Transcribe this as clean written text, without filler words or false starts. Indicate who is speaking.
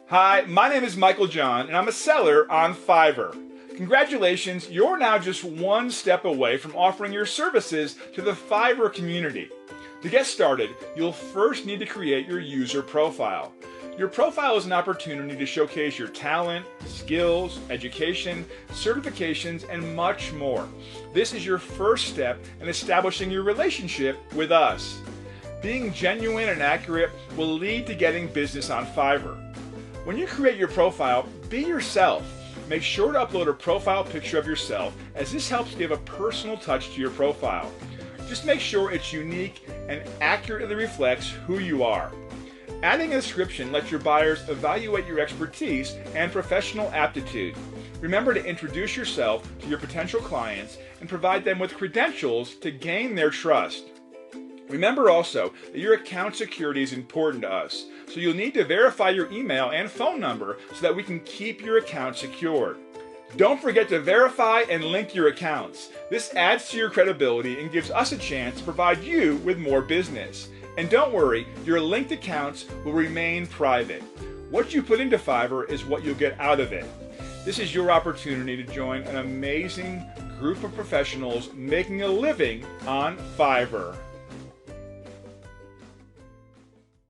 Speaker 1: Hi, my name is Michael John, and I'm a seller on Fiverr. Congratulations, you're now just one step away from offering your services to the Fiverr community. To get started, you'll first need to create your user profile. Your profile is an opportunity to showcase your talent, skills, education, certifications, and much more. This is your first step in establishing your relationship with us. Being genuine and accurate will lead to getting business on Fiverr. When you create your profile, be yourself. Make sure to upload a profile picture of yourself, as this helps give a personal touch to your profile. Just make sure it's unique and accurately reflects who you are. Adding a description lets your buyers evaluate your expertise and professional aptitude. Remember to introduce yourself to your potential clients and provide them with credentials to gain their trust. Remember also that your account security is important to us, so you'll need to verify your email and phone number so that we can keep your account secured. Don't forget to verify and link your accounts. This adds to your credibility and gives us a chance to provide you with more business. And don't worry, your linked accounts will remain private. What you put into Fiverr is what you'll get out of it. This is your opportunity to join an amazing group of professionals making a living on Fiverr.